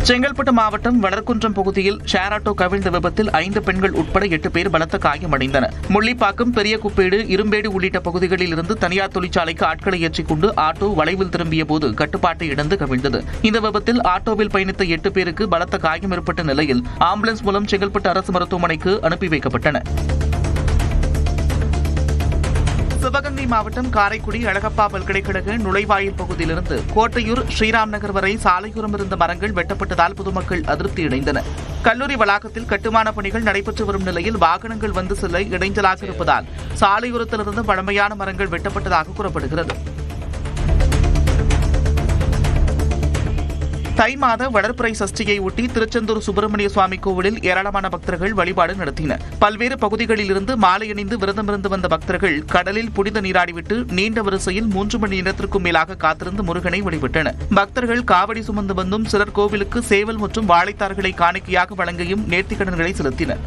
செங்கல்பட்டு மாவட்டம் வளர்குன்றம் பகுதியில் share auto கவிழ்ந்த விபத்தில் 5 பெண்கள் உட்பட 8 பேர் பலத்த காயமடைந்தனர். முள்ளிப்பாக்கம், பெரிய குப்பேடு, இரும்பேடு உள்ளிட்ட பகுதிகளில் இருந்து தனியார் தொழிற்சாலைக்கு ஆட்களை ஏற்றிக் கொண்டு ஆட்டோ வளைவில் திரும்பிய போது கட்டுப்பாட்டை இழந்து கவிழ்ந்தது. இந்த விபத்தில் ஆட்டோவில் பயணித்த 8 பேருக்கு பலத்த காயம் ஏற்பட்ட நிலையில் ஆம்புலன்ஸ் மூலம் செங்கல்பட்டு அரசு மருத்துவமனைக்கு அனுப்பி வைக்கப்பட்டனர். சிவகங்கை மாவட்டம் காரைக்குடி அழகப்பா பல்கலைக்கழக நுழைவாயில் பகுதியிலிருந்து கோட்டையூர் ஸ்ரீராம் நகர் வரை சாலையோரம் இருந்த மரங்கள் வெட்டப்பட்டதால் பொதுமக்கள் அதிருப்தியடைந்தனர். கல்லூரி வளாகத்தில் கட்டுமான பணிகள் நடைபெற்று வரும் நிலையில் வாகனங்கள் வந்து செல்ல இடைஞ்சலாக இருப்பதால் சாலையோரத்திலிருந்து பழமையான மரங்கள் வெட்டப்பட்டதாக கூறப்படுகிறது. தை மாத வளர்ப்புறை சஷ்டியை ஒட்டி திருச்செந்தூர் சுப்பிரமணிய சுவாமி கோவிலில் ஏராளமான பக்தர்கள் வழிபாடு நடத்தினர். பல்வேறு பகுதிகளில் இருந்து மாலை அணிந்து விரதமிருந்து வந்த பக்தர்கள் கடலில் புனித நீராடிவிட்டு நீண்ட வரிசையில் 3 மணி நேரத்திற்கும் மேலாக காத்திருந்து முருகனை வழிபட்டனர். பக்தர்கள் காவடி சுமந்து வந்தும் சிலர் கோவிலுக்கு சேவல் மற்றும் வாழைத்தார்களை காணிக்கையாக வழங்கியும் நேர்த்திக்கடன்களை செலுத்தினர்.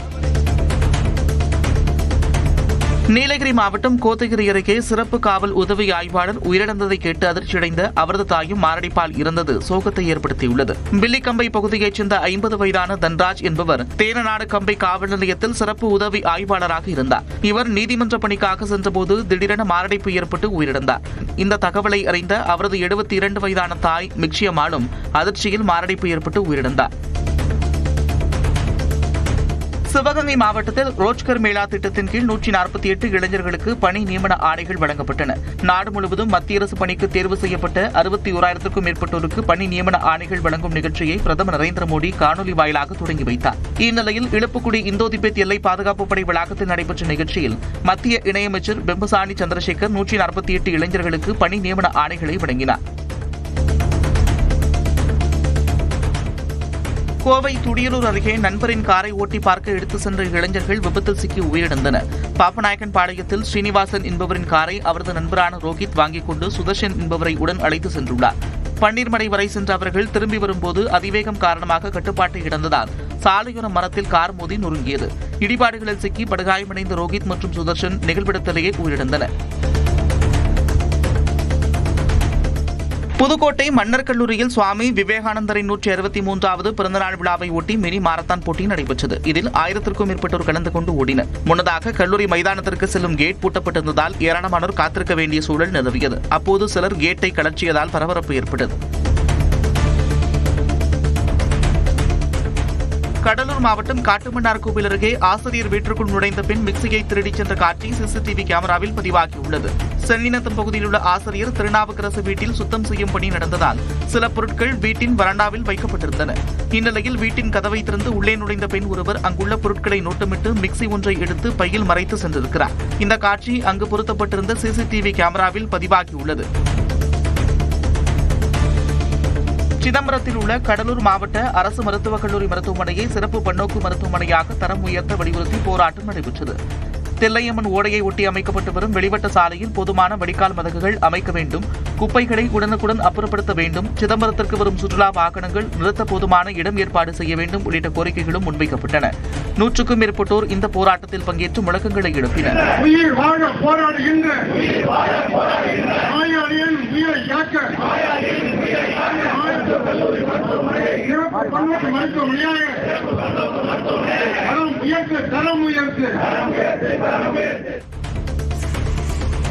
நீலகிரி மாவட்டம் கோத்தகிரி அருகே சிறப்பு காவல் உதவி ஆய்வாளர் உயிரிழந்ததை கேட்டு அதிர்ச்சியடைந்த அவரது தாயும் மாரடைப்பால் இறந்தது சோகத்தை ஏற்படுத்தியுள்ளது. பில்லிக்கம்பை பகுதியைச் சேர்ந்த 50 வயதான தன்ராஜ் என்பவர் தேனநாடு கம்பை காவல் நிலையத்தில் சிறப்பு உதவி ஆய்வாளராக இருந்தார். இவர் நீதிமன்ற பணிக்காக சென்றபோது திடீரென மாரடைப்பு ஏற்பட்டு உயிரிழந்தார். இந்த தகவலை அறிந்த அவரது 72 வயதான தாய் மிக்ஷியம்மாளும் அதிர்ச்சியில் மாரடைப்பு ஏற்பட்டு உயிரிழந்தார். சிவகங்கை மாவட்டத்தில் ரோஜ்கர் மேளா திட்டத்தின் கீழ் 148 இளைஞர்களுக்கு பணி நியமன ஆணைகள் வழங்கப்பட்டன. நாடு முழுவதும் மத்திய அரசு பணிக்கு தேர்வு செய்யப்பட்ட 61,000க்கும் மேற்பட்டோருக்கு பணி நியமன ஆணைகள் வழங்கும் நிகழ்ச்சியை பிரதமர் நரேந்திர மோடி காணொலி வாயிலாக தொடங்கி வைத்தார். இந்நிலையில் இழுப்புக்குடி இந்தோ திபெத் எல்லை பாதுகாப்பு படை வளாகத்தில் நடைபெற்ற நிகழ்ச்சியில் மத்திய இணையமைச்சர் பெம்பசானி சந்திரசேகர் 148 இளைஞர்களுக்கு பணி நியமன ஆணைகளை வழங்கினார். கோவை துடியலூர் அருகே நண்பரின் காரை ஓட்டி பார்க்க எடுத்து சென்ற இளைஞர்கள் விபத்தில் சிக்கி உயிரிழந்தனர். பாப்பநாயக்கன் பாளையத்தில் ஸ்ரீனிவாசன் என்பவரின் காரை அவரது நண்பரான ரோஹித் வாங்கிக் கொண்டு சுதர்ஷன் என்பவரை உடன் அழைத்து சென்றுள்ளார். பன்னீர்மடை வரை சென்ற அவர்கள் திரும்பி வரும்போது அதிவேகம் காரணமாக கட்டுப்பாட்டை இழந்ததால் சாலையோர மரத்தில் கார் மோதி நொறுங்கியது. இடிபாடுகளில் சிக்கி படுகாயமடைந்த ரோஹித் மற்றும் சுதர்ஷன் நிகழ்விடத்திலேயே உயிரிழந்தனர். புதுக்கோட்டை மன்னர் கல்லூரியில் சுவாமி விவேகானந்தரின் 163வது பிறந்தநாள் விழாவை ஒட்டி மினி மாரத்தான் போட்டி நடைபெற்றது. இதில் 1000க்கும் மேற்பட்டோர் கலந்து கொண்டு ஓடினர். முன்னதாக கல்லூரி மைதானத்திற்கு செல்லும் கேட் பூட்டப்பட்டிருந்ததால் ஏராளமானோர் காத்திருக்க வேண்டிய சூழல் நிலவியது. அப்போது சிலர் கேட்டை கலற்றியதால் பரபரப்பு ஏற்பட்டது. கடலூர் மாவட்டம் காட்டுமன்னார்கோவில் அருகே ஆசிரியர் வீட்டிற்குள் நுழைந்த பின் மிக்சியை திருடிச் சென்ற காட்சி சிசிடிவி கேமராவில் பதிவாகியுள்ளது. சென்னிநத்தம் பகுதியில் உள்ள ஆசிரியர் திருநாவுக்கரசு வீட்டில் சுத்தம் செய்யும் பணி நடந்ததால் சில பொருட்கள் வீட்டின் வராண்டாவில் வைக்கப்பட்டிருந்தன. இந்நிலையில் வீட்டின் கதவை திறந்து உள்ளே நுழைந்த பெண் ஒருவர் அங்குள்ள பொருட்களை நோட்டமிட்டு மிக்சி ஒன்றை எடுத்து பையில் மறைத்து சென்றிருக்கிறார். இந்த காட்சி அங்கு பொருத்தப்பட்டிருந்த சிசிடிவி கேமராவில் பதிவாகியுள்ளது. சிதம்பரத்தில் உள்ள கடலூர் மாவட்ட அரசு மருத்துவக் கல்லூரி மருத்துவமனையை சிறப்பு பன்னோக்கு மருத்துவமனையாக தரம் உயர்த்த வலியுறுத்தி போராட்டம் நடைபெற்றது. தில்லையம்மன் ஓடையை ஒட்டி அமைக்கப்பட்டு வரும் வெளிவட்ட சாலையில் போதுமான வடிகால் மதகுகள் அமைக்க வேண்டும், குப்பைகளை உடனுக்குடன் அப்புறப்படுத்த வேண்டும், சிதம்பரத்திற்கு வரும் சுற்றுலா வாகனங்கள் நிறுத்த போதுமான இடம் ஏற்பாடு செய்ய வேண்டும் உள்ளிட்ட கோரிக்கைகளும் முன்வைக்கப்பட்டன. 100க்கும் மேற்பட்டோர் இந்த போராட்டத்தில் பங்கேற்று முழக்கங்களை எழுப்பினர்.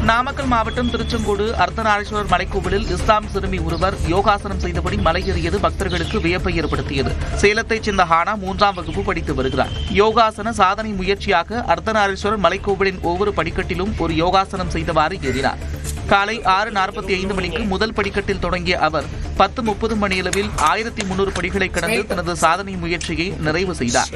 நாமக்கல் மாவட்டம் திருச்செங்கோடு அர்த்தநாரீஸ்வரர் மலைக்கோவிலில் இஸ்லாம் சிறுமி ஒருவர் யோகாசனம் செய்தபடி மலையேறியது பக்தர்களுக்கு வியப்பை ஏற்படுத்தியது. சேலத்தைச் சேர்ந்த ஹானா 3ஆம் வகுப்பு படித்து வருகிறார். யோகாசன சாதனை முயற்சியாக அர்த்தநாரீஸ்வரர் மலைக்கோவிலின் ஒவ்வொரு படிக்கட்டிலும் ஒரு யோகாசனம் செய்தவாறு ஏறினார். காலை 6:45 மணிக்கு முதல் படிக்கட்டில் தொடங்கிய அவர் 10:30 மணியளவில் 1300 படிகளை கடந்து தனது சாதனை முயற்சியை நிறைவு செய்தார்.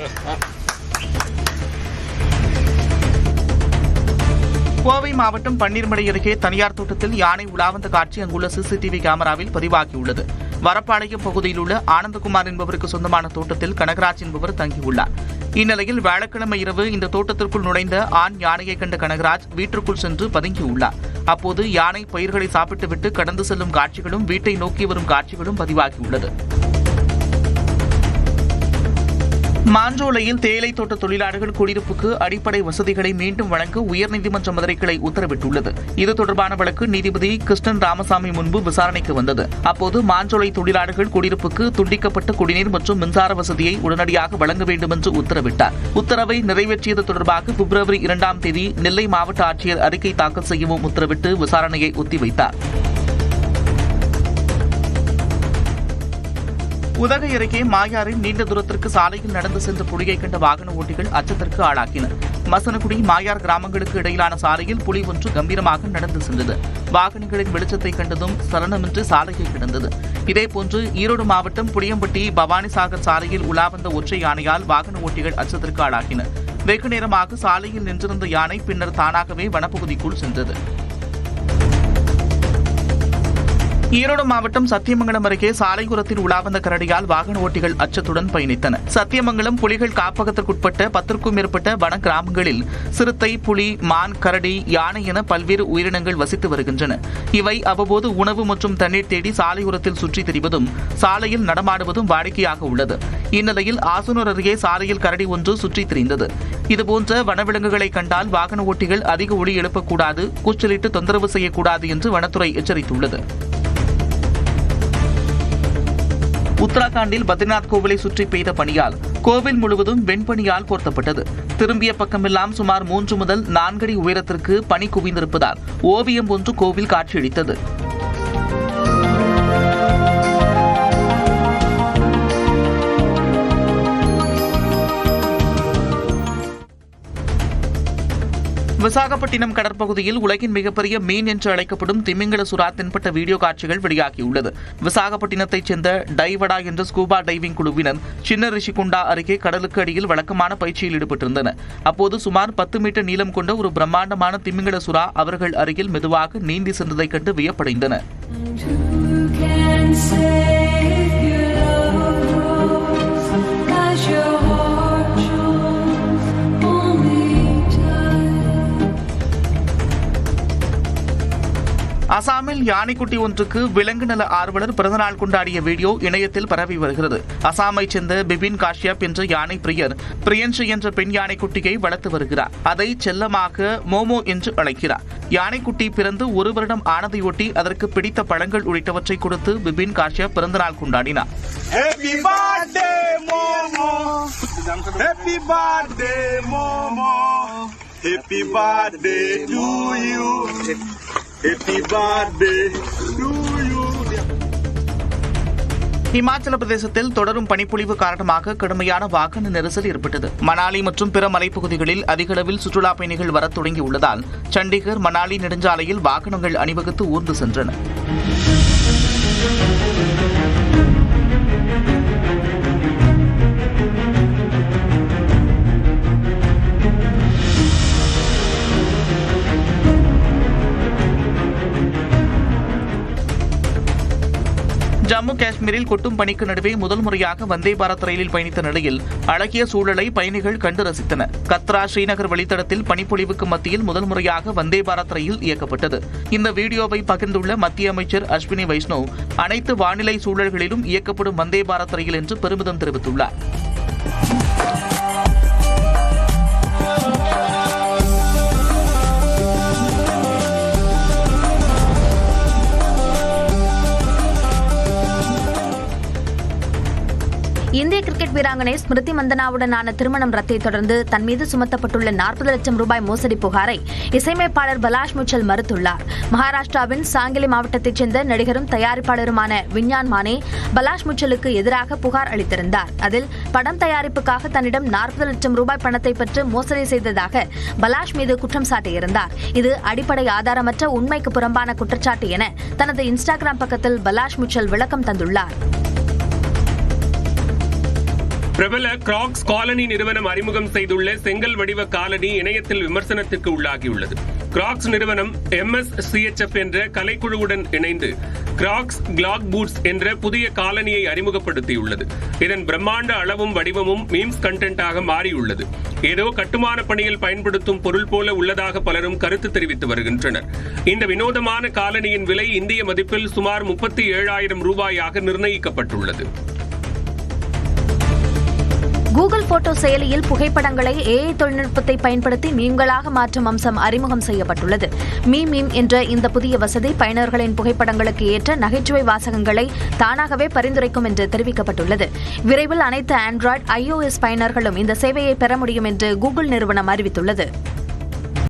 கோவை மாவட்டம் பன்னீர்மடை அருகே தனியார் தோட்டத்தில் யானை உலாவந்த காட்சி அங்குள்ள சிசிடிவி கேமராவில் பதிவாகியுள்ளது. வரப்பாளையம் பகுதியில் உள்ள ஆனந்தகுமார் என்பவருக்கு சொந்தமான தோட்டத்தில் கனகராஜ் என்பவர் தங்கியுள்ளார். இந்நிலையில் வியாழக்கிழமை இரவு இந்த தோட்டத்திற்குள் நுழைந்த ஆண் யானையை கண்ட கனகராஜ் வீட்டிற்குள் சென்று பதுங்கியுள்ளார். அப்போது யானை பயிர்களை சாப்பிட்டுவிட்டு கடந்து செல்லும் காட்சிகளும் வீட்டை நோக்கி வரும் காட்சிகளும் பதிவாகியுள்ளது. மாஞ்சோலையில் தேயிலை தோட்ட தொழிலாளர்கள் குடியிருப்புக்கு அடிப்படை வசதிகளை மீண்டும் வழங்க உயர்நீதிமன்ற மதுரை கிளை உத்தரவிட்டுள்ளது. இது தொடர்பான வழக்கு நீதிபதி கிருஷ்ணன் ராமசாமி முன்பு விசாரணைக்கு வந்தது. அப்போது மாஞ்சோலை தொழிலாளர்கள் குடியிருப்புக்கு துண்டிக்கப்பட்ட குடிநீர் மற்றும் மின்சார வசதியை உடனடியாக வழங்க வேண்டும் என்று உத்தரவிட்டார். உத்தரவை நிறைவேற்றியது தொடர்பாக பிப்ரவரி 2ஆம் தேதி நெல்லை மாவட்ட ஆட்சியர் அறிக்கை தாக்கல் செய்யவும் உத்தரவிட்டு விசாரணையை ஒத்திவைத்தார். உதகை அருகே மாயாரில் நீண்ட தூரத்திற்கு சாலையில் நடந்து சென்ற புலியை கண்ட வாகன ஓட்டிகள் அச்சத்திற்கு ஆளாக்கினர். மசனகுடி மாயார் கிராமங்களுக்கு இடையிலான சாலையில் புலி ஒன்று கம்பீரமாக நடந்து சென்றது. வாகனங்களின் வெளிச்சத்தை கண்டதும் சலனமின்றி சாலையில் கிடந்தது. இதேபோன்று ஈரோடு மாவட்டம் புளியம்பட்டி பவானிசாகர் சாலையில் உலா வந்த ஒற்றை யானையால் வாகன ஓட்டிகள் அச்சத்திற்கு ஆளாக்கினர். வெகு நேரமாக சாலையில் நின்றிருந்த யானை பின்னர் தானாகவே வனப்பகுதிக்குள் சென்றது. ஈரோடு மாவட்டம் சத்தியமங்கலம் அருகே சாலையோரத்தில் உலா வந்த கரடியால் வாகன ஓட்டிகள் அச்சத்துடன் பயணித்தனர். சத்தியமங்கலம் புலிகள் காப்பகத்திற்குட்பட்ட 10க்கும் மேற்பட்ட வன கிராமங்களில் சிறுத்தை, புலி, மான், கரடி, யானை என பல்வேறு உயிரினங்கள் வசித்து வருகின்றன. இவை அவ்வப்போது உணவு மற்றும் தண்ணீர் தேடி சாலையோரத்தில் சுற்றித் திரிவதும் சாலையில் நடமாடுவதும் வாடிக்கையாக உள்ளது. இந்நிலையில் ஆசனூர் அருகே சாலையில் கரடி ஒன்று சுற்றித் திரிந்தது. இதுபோன்ற வனவிலங்குகளை கண்டால் வாகன ஓட்டிகள் அதிக ஒலி எழுப்பக்கூடாது, கூச்சலிட்டு தொந்தரவு செய்யக்கூடாது என்று வனத்துறை எச்சரித்துள்ளது. உத்தராகண்டில் பத்ரிநாத் கோவிலை சுற்றி பெய்த பனியால் கோவில் முழுவதும் வெண்பனியால் போர்த்தப்பட்டது. திரும்பிய பக்கமெல்லாம் சுமார் 3 முதல் 4 அடி உயரத்திற்கு பனி குவிந்திருப்பதால் ஓவியம் ஒன்று கோவில் காட்சியளித்தது. விசாகப்பட்டினம் கடற்பகுதியில் உலகின் மிகப்பெரிய மீன் என்று அழைக்கப்படும் திமிங்கல சுறா தென்பட்ட வீடியோ காட்சிகள் வெளியாகியுள்ளது. விசாகப்பட்டினத்தைச் சேர்ந்த டைவடா என்ற ஸ்கூபா டைவிங் குழுவினர் சின்ன ரிஷிகுண்டா அருகே கடலுக்கு அடியில் வழக்கமான பயிற்சியில் ஈடுபட்டிருந்தனர். அப்போது சுமார் 10 மீட்டர் நீளம் கொண்ட ஒரு பிரம்மாண்டமான திமிங்கல சுறா அவர்கள் அருகில் மெதுவாக நீந்தி சென்றதைக் கண்டு வியப்படைந்தனர். அசாமில் யானைக்குட்டி ஒன்றுக்கு விலங்கு நல ஆர்வலர் பிறந்தநாள் கொண்டாடிய வீடியோ இணையத்தில் பரவி வருகிறது. அசாமைச் சேர்ந்த பிபின் காஷ்யப் என்ற யானை பிரியர் பிரியன்ஷி என்ற பெண் யானைக்குட்டியை வளர்த்து வருகிறார். அதை செல்லமாக மோமோ என்று அழைக்கிறார். யானைக்குட்டி பிறந்து 1 வருடம் ஆனதையொட்டி அதற்கு பிடித்த பழங்கள் உள்ளிட்டவற்றை கொடுத்து பிபின் காஷ்யப் பிறந்தநாள் கொண்டாடினார். Happy birthday to you. Happy birthday to you. Himachal பிரதேசத்தில் தொடரும் பனிப்பொழிவு காரணமாக கடுமையான வாகன நெரிசல் ஏற்பட்டது. மணாலி மற்றும் பிற மலைப்பகுதிகளில் அதிக அளவில் சுற்றுலா பயணிகள் வரத் தொடங்கியுள்ளதால் சண்டிகர் மணாலி நெடுஞ்சாலையில் வாகனங்கள் அணிவகுத்து ஊர்ந்து சென்றன. ஜம்மு காஷ்மீரில் கொட்டும் பனிக்கு நடுவே முதல் முறையாக வந்தே பாரத் ரயிலில் பயணித்த நிலையில் அழகிய சூழலை பயணிகள் கண்டு ரசித்தனர். கத்ரா ஸ்ரீநகர் வழித்தடத்தில் பனிப்பொழிவுக்கு மத்தியில் முதல் முறையாக வந்தே பாரத் ரயில் இயக்கப்பட்டது. இந்த வீடியோவை பகிர்ந்துள்ள மத்திய அமைச்சர் அஸ்வினி வைஷ்ணவ் அனைத்து வானிலை சூழல்களிலும் இயக்கப்படும் வந்தே பாரத் ரயில் என்று பெருமிதம் தெரிவித்துள்ளார். இந்திய கிரிக்கெட் வீராங்கனை ஸ்மிருதி மந்தனாவுடனான திருமணம் ரத்தை தொடர்ந்து தன் மீது சுமத்தப்பட்டுள்ள 40 லட்சம் ரூபாய் மோசடி புகாரை இசையமைப்பாளர் பலாஷ் முச்சல் மறுத்துள்ளார். மகாராஷ்டிராவின் சாங்கிலி மாவட்டத்தைச் சேர்ந்த நடிகரும் தயாரிப்பாளருமான விஞ்ஞான் மானே பலாஷ் முச்சலுக்கு எதிராக புகார் அளித்திருந்தார். அதில் படம் தயாரிப்புக்காக தன்னிடம் 40 லட்சம் ரூபாய் பணத்தை பெற்று மோசடி செய்ததாக பலாஷ் மீது குற்றம் சாட்டியிருந்தார். இது அடிப்படை ஆதாரமற்ற உண்மைக்கு புறம்பான குற்றச்சாட்டு என தனது இன்ஸ்டாகிராம் பக்கத்தில் பலாஷ் முச்சல் விளக்கம் தந்துள்ளார். பிரபல கிராக்ஸ் காலனி நிறுவனம் அறிமுகம் செய்துள்ள செங்கல் வடிவ காலனி இணையத்தில் விமர்சனத்திற்கு உள்ளாகியுள்ளது. கிராக்ஸ் நிறுவனம் MSCHF என்ற கலைக்குழுவுடன் இணைந்து கிராக்ஸ் கிளாக் பூட்ஸ் என்ற புதிய காலனியை அறிமுகப்படுத்தியுள்ளது. இதன் பிரம்மாண்ட அளவும் வடிவமும் மீம்ஸ் கண்டென்ட்டாக மாறியுள்ளது. ஏதோ கட்டுமான பணியில் பயன்படுத்தும் பொருள் போல உள்ளதாக பலரும் கருத்து தெரிவித்து வருகின்றனர். இந்த வினோதமான காலனியின் விலை இந்திய மதிப்பில் சுமார் 37,000 ரூபாயாக நிர்ணயிக்கப்பட்டுள்ளது. கூகுள் போட்டோ செயலியில் புகைப்படங்களை AI தொழில்நுட்பத்தை பயன்படுத்தி மீம்களாக மாற்றும் அம்சம் அறிமுகம் செய்யப்பட்டுள்ளது. மீம் என்ற இந்த புதிய வசதி பயனர்களின் புகைப்படங்களுக்கு ஏற்ற நகைச்சுவை வாசகங்களை தானாகவே பரிந்துரைக்கும் என்று தெரிவிக்கப்பட்டுள்ளது. விரைவில் அனைத்து ஆண்ட்ராய்டு, iOS பயனர்களும் இந்த சேவையை பெற முடியும் என்று கூகுள் நிறுவனம் அறிவித்துள்ளது.